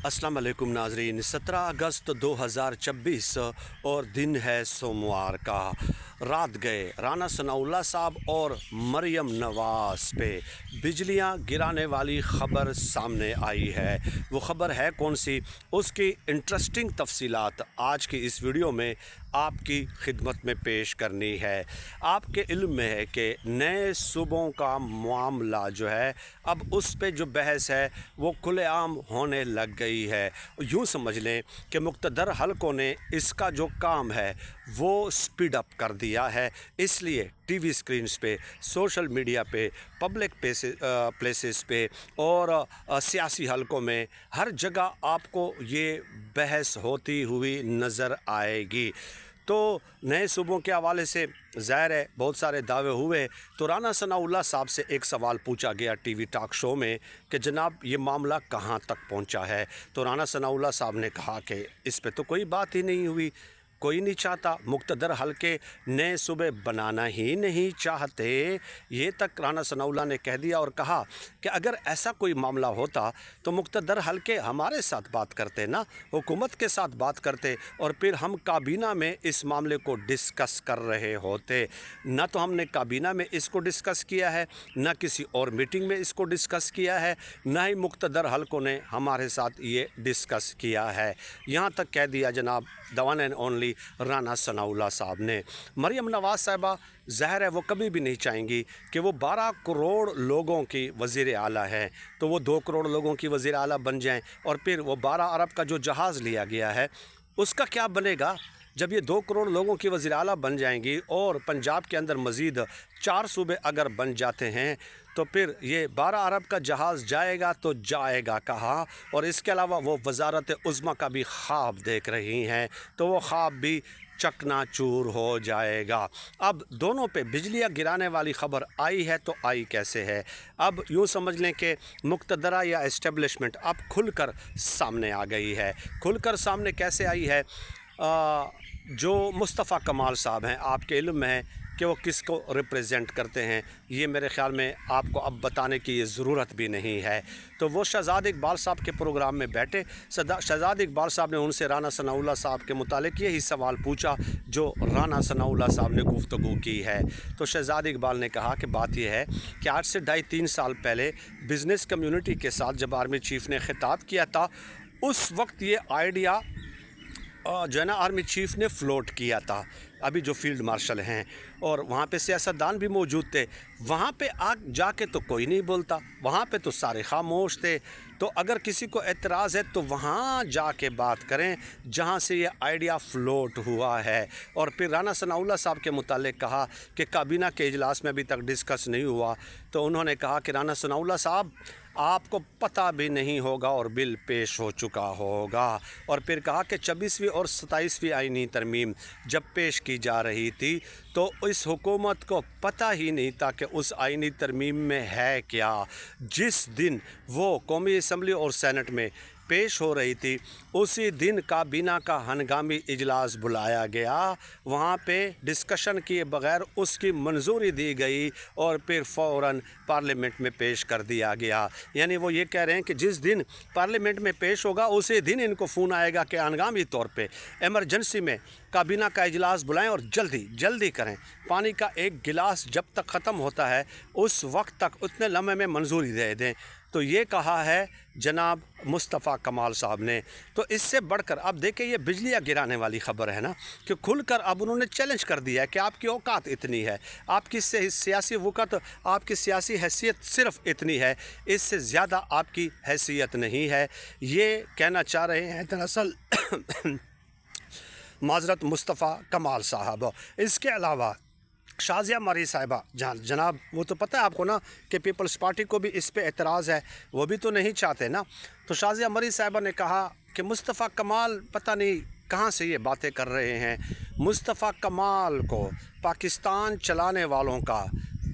अस्सलाम वालेकुम नाजरीन। 17 अगस्त 2026 और दिन है सोमवार का। रात गए राना सनाउल्लाह साहब और मरियम नवाज़ पे बिजलियां गिराने वाली ख़बर सामने आई है। वो ख़बर है कौन सी, उसकी इंटरेस्टिंग तफसीलात आज की इस वीडियो में आपकी खिदमत में पेश करनी है। आपके इल्म में है कि नए सूबों का मामला जो है, अब उस पे जो बहस है वो खुलेआम होने लग गई है। यूँ समझ लें कि मुक़्तदर हलकों ने इसका जो काम है वो स्पीड अप कर दिया है। इसलिए टीवी स्क्रीन्स पे, सोशल मीडिया पे, पब्लिक प्लेसेस पे और सियासी हलकों में हर जगह आपको ये बहस होती हुई नज़र आएगी। तो नए सूबों के हवाले से ज़ाहिर है बहुत सारे दावे हुए। तो राना सनाउल्लाह साहब से एक सवाल पूछा गया टीवी टॉक शो में कि जनाब ये मामला कहाँ तक पहुँचा है। तो राना सनाउल्लाह साहब ने कहा कि इस पे तो कोई बात ही नहीं हुई, कोई नहीं चाहता, मुक़्तदर हलके नए सूबे बनाना ही नहीं चाहते। ये तक राना सनाउल्लाह ने कह दिया और कहा कि अगर ऐसा कोई मामला होता तो मुक़्तदर हलके हमारे साथ बात करते ना, हुकूमत के साथ बात करते और फिर हम काबीना में इस मामले को डिस्कस कर रहे होते। ना तो हमने काबीना में इसको डिस्कस किया है, ना किसी और मीटिंग में इसको डिस्कस किया है, ना ही मुक़्तदर हलकों ने हमारे साथ ये डिस्कस किया है। यहाँ तक कह दिया जनाब the one and only Rana Sanaullah साहब ने। मरियम नवाज़ साहिबा ज़ाहिर है वो कभी भी नहीं चाहेंगी कि वो 12 करोड़ लोगों की वज़ीर आला है तो वो 2 करोड़ लोगों की वज़ीर आला बन जाएं। और फिर वो 12 अरब का जो जहाज़ लिया गया है उसका क्या बनेगा जब ये 2 करोड़ लोगों की वज़ीर आला बन जाएंगी और पंजाब के अंदर मज़ीद 4 सूबे अगर बन जाते हैं तो फिर ये 12 अरब का जहाज़ जाएगा तो जाएगा कहाँ। और इसके अलावा वो वज़ारत उज़्मा का भी ख्वाब देख रही हैं तो वो ख्वाब भी चकनाचूर हो जाएगा। अब दोनों पे बिजलियाँ गिराने वाली ख़बर आई है तो आई कैसे है। अब यूँ समझ लें कि मुक़्तदरा या इस्टेब्लिशमेंट अब खुलकर सामने आ गई है। खुलकर सामने कैसे आई है, जो मुस्तफ़ा कमाल साहब हैं, आपके इल्म में है कि वो किसको रिप्रेजेंट करते हैं, ये मेरे ख़्याल में आपको अब बताने की ये ज़रूरत भी नहीं है। तो वो शहज़ाद इकबाल साहब के प्रोग्राम में बैठे, शहज़ाद इकबाल साहब ने उनसे राना सनाउल्लाह साहब के मुतालिक यही सवाल पूछा जो राना सनाउल्लाह साहब ने गुफ्तगू की है। तो शहज़ाद इकबाल ने कहा कि बात यह है कि आज से 2.5-3 साल पहले बिज़नेस कम्यूनिटी के साथ जब आर्मी चीफ़ ने ख़िताब किया था, उस वक्त ये आइडिया जो है ना आर्मी चीफ़ ने फ्लोट किया था। अभी जो फील्ड मार्शल हैं और वहाँ पे सियासतदान भी मौजूद थे, वहाँ पे जाके तो कोई नहीं बोलता, वहाँ पे तो सारे खामोश थे। तो अगर किसी को एतराज़ है तो वहाँ जाके बात करें जहाँ से ये आइडिया फ़्लोट हुआ है। और फिर राना सनाउल्लाह साहब के मुतालिक कहा कि काबीना के इजलास में अभी तक डिस्कस नहीं हुआ। तो उन्होंने कहा कि राना सनाउल्लाह साहब आपको पता भी नहीं होगा और बिल पेश हो चुका होगा। और फिर कहा कि 26वीं और 27वीं आईनी तरमीम जब पेश की जा रही थी तो इस हुकूमत को पता ही नहीं था कि उस आईनी तरमीम में है क्या। जिस दिन वो कौमी असम्बली और सेनेट में पेश हो रही थी उसी दिन काबीना का हंगामी इजलास बुलाया गया, वहाँ पे डिस्कशन किए बग़ैर उसकी मंजूरी दी गई और फिर फ़ौरन पार्लियामेंट में पेश कर दिया गया। यानी वो ये कह रहे हैं कि जिस दिन पार्लियामेंट में पेश होगा उसी दिन इनको फ़ोन आएगा कि हंगामी तौर पे एमरजेंसी में काबीना का इजलास बुलाएं और जल्दी करें। पानी का एक गिलास जब तक ख़त्म होता है उस वक्त तक उतने लम्हे में मंजूरी दे दें। तो ये कहा है जनाब मुस्तफ़ा कमाल साहब ने। तो इससे बढ़कर अब देखें ये बिजलियाँ गिराने वाली ख़बर है ना, कि खुलकर अब उन्होंने चैलेंज कर दिया है कि आपकी औकात इतनी है, आपकी सियासी वक़्त, आपकी सियासी हैसियत सिर्फ़ इतनी है, इससे ज़्यादा आपकी हैसियत नहीं है। ये कहना चाह रहे हैं दरअसल माज़रत मुस्तफ़ा कमाल साहब। इसके अलावा शाज़िया मरी साहिबा जनाब, वो तो पता है आपको ना कि पीपल्स पार्टी को भी इस पे एतराज़ है, वो भी तो नहीं चाहते ना। तो शाज़िया मरी साहिबा ने कहा कि मुस्तफ़ा कमाल पता नहीं कहाँ से ये बातें कर रहे हैं। मुस्तफ़ा कमाल को पाकिस्तान चलाने वालों का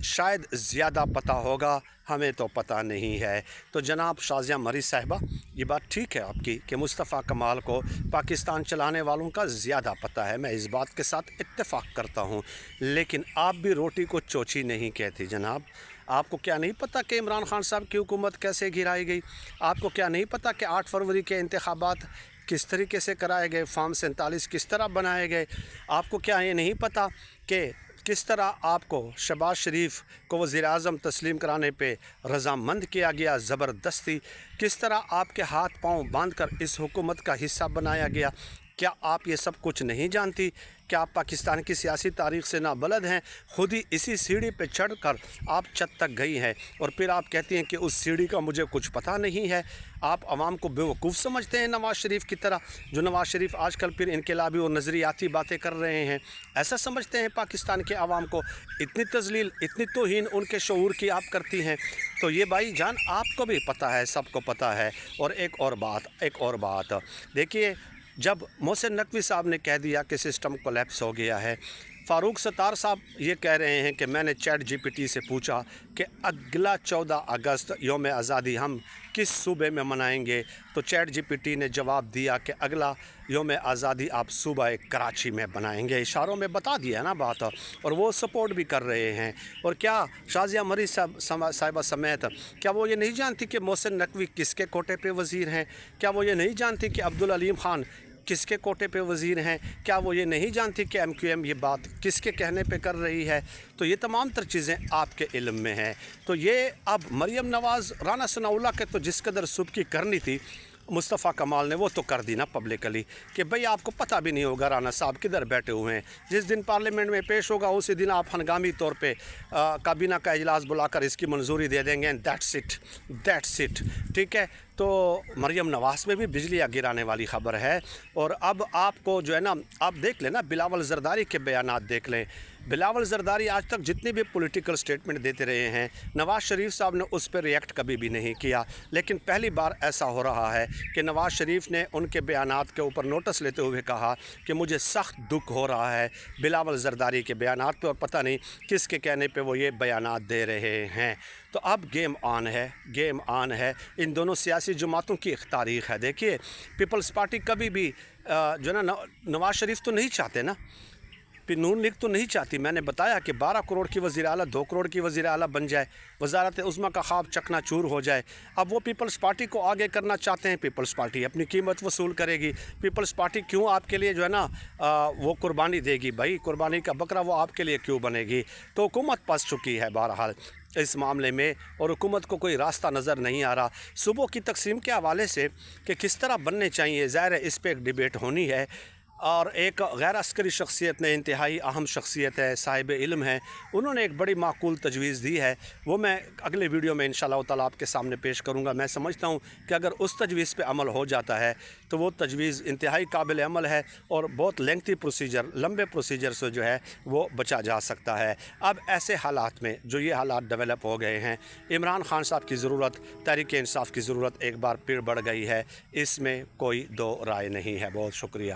शायद ज़्यादा पता होगा, हमें तो पता नहीं है। तो जनाब शाज़िया मरी साहिबा, ये बात ठीक है आपकी कि मुस्तफ़ा कमाल को पाकिस्तान चलाने वालों का ज़्यादा पता है, मैं इस बात के साथ इत्तेफाक करता हूँ। लेकिन आप भी रोटी को चोची नहीं कहती जनाब, آپ کو کیا نہیں پتہ کہ عمران خان صاحب کی حکومت کیسے گرائی گئی؟ آپ کو کیا نہیں پتہ کہ 8 فروری کے انتخابات کس طریقے سے کرائے گئے، فارم 47 کس طرح بنائے گئے؟ آپ کو کیا یہ نہیں پتہ کہ کس طرح آپ کو شہباز شریف کو وزیر اعظم تسلیم کرانے پہ رضامند کیا گیا زبردستی؟ کس طرح آپ کے ہاتھ پاؤں باندھ کر اس حکومت کا حصہ بنایا گیا؟ کیا آپ یہ سب کچھ نہیں جانتی؟ کیا آپ پاکستان کی سیاسی تاریخ سے نابلد ہیں؟ خود ہی اسی سیڑھی پہ چڑھ کر آپ چھت تک گئی ہیں اور پھر آپ کہتی ہیں کہ اس سیڑھی کا مجھے کچھ پتہ نہیں ہے۔ آپ عوام کو بیوقوف سمجھتے ہیں نواز شریف کی طرح، جو نواز شریف آج کل پھر انقلابی اور نظریاتی باتیں کر رہے ہیں، ایسا سمجھتے ہیں پاکستان کے عوام کو؟ اتنی تذلیل، اتنی توہین ان کے شعور کی آپ کرتی ہیں۔ تو یہ بھائی جان آپ کو بھی پتہ ہے، سب کو پتہ ہے۔ اور ایک اور بات دیکھیے، جب محسن نقوی صاحب نے کہہ دیا کہ سسٹم کولیپس ہو گیا ہے، فاروق ستار صاحب یہ کہہ رہے ہیں کہ میں نے چیٹ جی پی ٹی سے پوچھا کہ اگلا 14 اگست یوم آزادی ہم کس صوبے میں منائیں گے، تو چیٹ جی پی ٹی نے جواب دیا کہ اگلا یوم آزادی آپ صوبہ کراچی میں بنائیں گے۔ اشاروں میں بتا دیا نا بات، اور وہ سپورٹ بھی کر رہے ہیں۔ اور کیا شازیہ مری صاحبہ سمیت کیا وہ یہ نہیں جانتی کہ محسن نقوی کس کے کوٹے پہ وزیر ہیں؟ کیا وہ یہ نہیں جانتی کہ عبدالعلیم خان کس کے کوٹے پہ وزیر ہیں؟ کیا وہ یہ نہیں جانتی کہ ایم کیو ایم یہ بات کس کے کہنے پہ کر رہی ہے؟ تو یہ تمام تر چیزیں آپ کے علم میں ہیں۔ تو یہ اب مریم نواز، رانا ثناء اللہ کے تو جس قدر سبکی کرنی تھی مصطفیٰ کمال نے وہ تو کر دی نا پبلکلی، کہ بھئی آپ کو پتہ بھی نہیں ہوگا رانا صاحب کدھر بیٹھے ہوئے ہیں۔ جس دن پارلیمنٹ میں پیش ہوگا اسی دن آپ ہنگامی طور پہ کابینہ کا اجلاس بلا کر اس کی منظوری دے دیں گے، دیٹس اٹ، ٹھیک ہے؟ تو مریم نواز میں بھی بجلیاں گرانے والی خبر ہے۔ اور اب آپ کو جو ہے نا، آپ دیکھ لیں نا بلاول زرداری کے بیانات دیکھ لیں۔ بلاول زرداری آج تک جتنی بھی پولیٹیکل سٹیٹمنٹ دیتے رہے ہیں، نواز شریف صاحب نے اس پہ ریئیکٹ کبھی بھی نہیں کیا، لیکن پہلی بار ایسا ہو رہا ہے کہ نواز شریف نے ان کے بیانات کے اوپر نوٹس لیتے ہوئے کہا کہ مجھے سخت دکھ ہو رہا ہے بلاول زرداری کے بیانات پہ، اور پتہ نہیں کس کے کہنے پہ وہ یہ بیانات دے رہے ہیں۔ تو اب گیم آن ہے۔ ان دونوں سیاسی جماعتوں کی ایک تاریخ ہے۔ دیکھیے، پیپلز پارٹی کبھی بھی جو نا نواز شریف تو نہیں چاہتے نا، پھر نون لیگ تو نہیں چاہتی۔ میں نے بتایا کہ 12 کروڑ کی وزیر اعلیٰ 2 کروڑ کی وزیر اعلیٰ بن جائے، وزارت عظمیٰ کا خواب چکنا چور ہو جائے۔ اب وہ پیپلز پارٹی کو آگے کرنا چاہتے ہیں، پیپلز پارٹی اپنی قیمت وصول کرے گی۔ پیپلز پارٹی کیوں آپ کے لیے جو ہے نا وہ قربانی دے گی؟ بھائی قربانی کا بکرا وہ آپ کے لیے کیوں بنے گی؟ تو حکومت پس چکی ہے بہرحال اس معاملے میں، اور حکومت کو کوئی راستہ نظر نہیں آ رہا۔ صوبوں کی تقسیم کے حوالے سے کہ کس طرح بننے چاہیے، ظاہر ہے اس پہ ایک ڈیبیٹ ہونی ہے۔ اور ایک غیر عسکری شخصیت نے، انتہائی اہم شخصیت ہے، صاحب علم ہے، انہوں نے ایک بڑی معقول تجویز دی ہے، وہ میں اگلے ویڈیو میں انشاءاللہ تعالیٰ آپ کے سامنے پیش کروں گا۔ میں سمجھتا ہوں کہ اگر اس تجویز پہ عمل ہو جاتا ہے تو وہ تجویز انتہائی قابل عمل ہے، اور بہت لمبے پروسیجر سے جو ہے وہ بچا جا سکتا ہے۔ اب ایسے حالات میں جو یہ حالات ڈیولپ ہو گئے ہیں، عمران خان صاحب کی ضرورت، تحریک انصاف کی ضرورت ایک بار پھر بڑھ گئی ہے، اس میں کوئی دو رائے نہیں ہے۔ بہت شکریہ۔